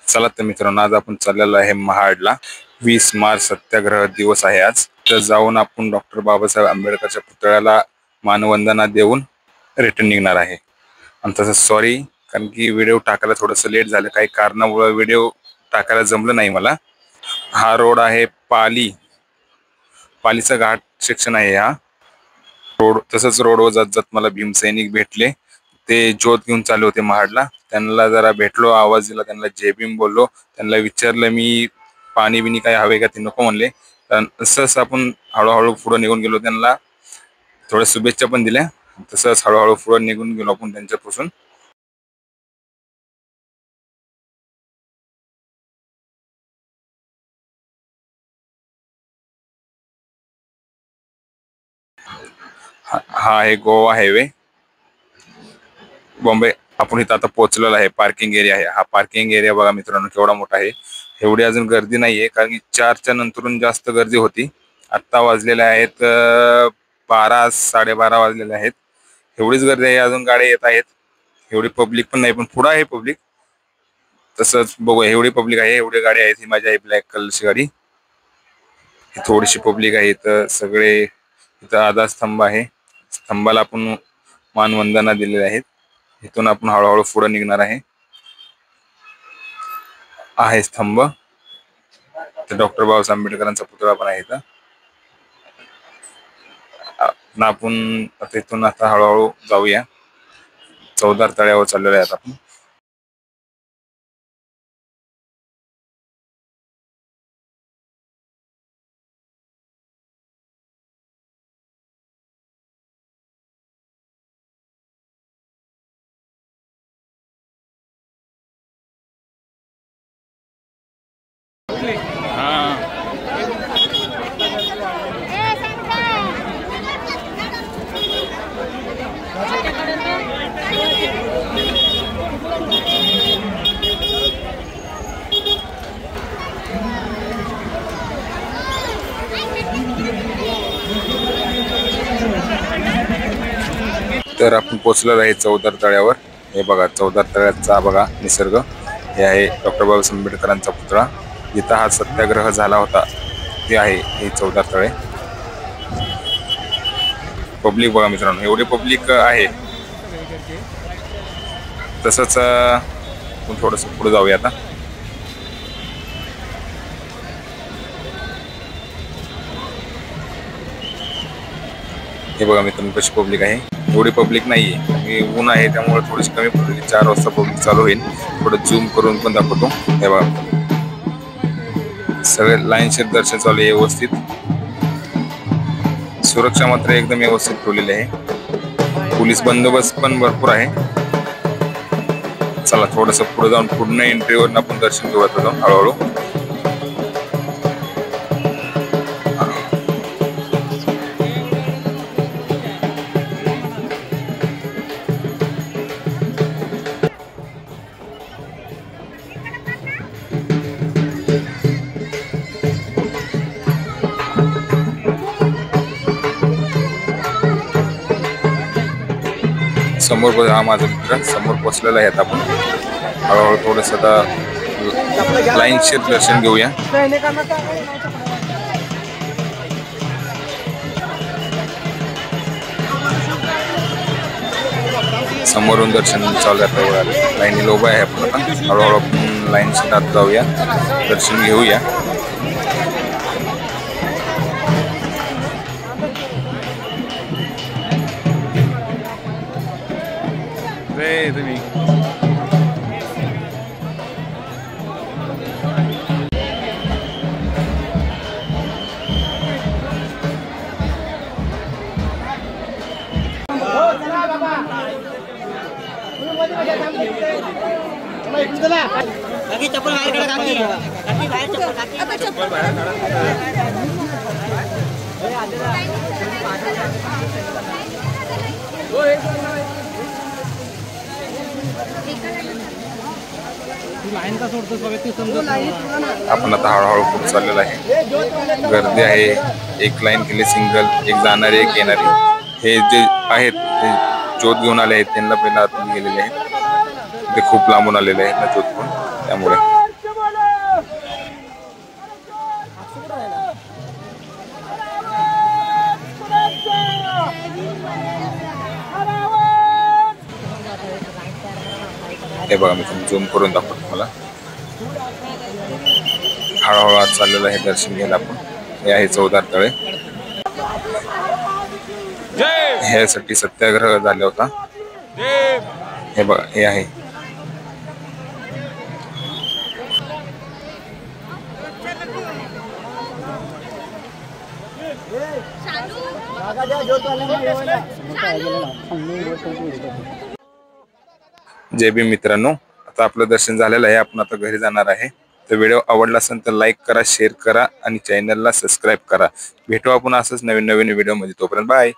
चला तर मित्रांनो, आज आपण चाललेलो आहे महाडला. 20 मार्च सत्याग्रह दिवस आहे आज. तर जाऊन आपण डॉक्टर बाबासाहेब आंबेडकरच्या पुतळ्याला मानवंदना देऊन रिटर्न निघणार आहे. आणि तसं सॉरी, कारण की व्हिडिओ टाकायला थोडंसं लेट झालं, काही कारणामुळे व्हिडिओ टाकायला जमलं नाही मला. हा रोड आहे पालीचा घाट सेक्शन आहे हा रोड. तसंच रोडवर जात जात मला भीमसैनिक भेटले. ते ज्योत घेऊन चालू होते महाडला. त्यांना जरा भेटलो, आवाज दिला, त्यांना जय भीम बोललो. त्यांना विचारलं मी पाणी बिनी काय हवे का, ते नको म्हणले. तसंच आपण हळूहळू पुढे निघून गेलो. त्यांना थोड्या शुभेच्छा पण दिल्या. तसंच हळूहळू पुढे निघून गेलो आपण त्यांच्यापासून. हा आहे गोवा हायवे, बॉम्बे. आपण इथं आता पोहोचलेलो आहे. पार्किंग एरिया आहे हा. पार्किंग एरिया बघा मित्रांनो केवढा मोठा आहे. एवढी अजून गर्दी नाहीये, कारण की 4च्या नंतरून जास्त गर्दी होती. आत्ता वाजलेले आहेत 12, 12:30 वाजलेले आहेत. एवढीच गर्दी आहे, अजून गाड्या येत आहेत. एवढी पब्लिक पण नाही, पण पुढे आहे पब्लिक. तसंच बघू, एवढी पब्लिक आहे, एवढी गाडी आहेत. ही माझी आहे ब्लॅक कलरची गाडी. थोडीशी पब्लिक आहे इथं. सगळे इथं आधार स्तंभ आहे. स्तंभाला आपण मानवंदना दिलेले आहेत. इथून आपण हळूहळू पुढे निघणार आहे स्तंभ. तर डॉक्टर बाबासाहेब आंबेडकरांचा पुतळा पण आहे इथं. आपण तिथून आता हळूहळू जाऊया. चौदार तळ्यावर चाललेलो आहे आपण. तर आपण पोहोचलेलो आहे चौदार तळ्यावर. हे बघा, चौदार तळ्याचा बघा निसर्ग. हे आहे डॉक्टर बाबासाहेब आंबेडकरांचा पुतळा. जिथं हा सत्याग्रह झाला होता ते आहे हे चौदार तळे. पब्लिक बघा मित्रांनो, एवढी पब्लिक आहे. तसंच आपण थोडंसं पुढे जाऊया आता. हे बघा मित्रांनो कशी पब्लिक आहे. एवढी पब्लिक नाहीये, ऊन आहे त्यामुळे थोडीशी कमी पब्लिक. 4 वाजता पब्लिक चालू होईल. थोडं झूम करून पण दाखवतो. हे बघा, सगळे लाईनशीर दर्शन चालू आहे व्यवस्थित. सुरक्षा मात्र एकदम व्यवस्थित ठेवलेली आहे. पोलीस बंदोबस्त पण भरपूर आहे. चला थोडंसं पुढे जाऊन पूर्ण एंट्रीवरून आपण दर्शन घेऊया जाऊन हळूहळू. समोर हा माझा मित्र समोर पोचलेला आहे. आपण हळूहळू थोडस आता लाईनशीर दर्शन घेऊया. समोरून दर्शन चालू आहे. लाईनीला उभा आहे आपण. हळूहळू आपण लाईनशीर आत जाऊया, दर्शन घेऊया. तुम्ही चप्पल बाहेर आपण आता हळूहळू पुढे चाललेलो आहे. गर्दी आहे. एक लाईन केली सिंगल, एक जाणारी एक येणारी. हे जे आहेत ते ज्योत घेऊन आले आहेत, त्यांना पहिला आतून गेलेले आहेत. ते खूप लांबून आलेले आहेत ना ज्योत घेऊन, त्यामुळे हे बघा मित्रांनो, झूम करून दाखवतो तुम्हाला. हळूहळू आज चाललेलं आहे दर्शन घ्यायला आपण. हे आहे चौदार तळे. ह्यासाठी सत्याग्रह झाला होता. हे बघा, हे आहे. जय भीम मित्रांनो, आता आपलं दर्शन झालेलं आहे. आपण आता घरी जाणार आहे. तर व्हिडिओ आवडला असेल तर लाईक करा, शेअर करा आणि चॅनलला सबस्क्राईब करा. भेटू आपण असंच नवीन नवीन व्हिडिओ मध्ये. तोपर्यंत बाय.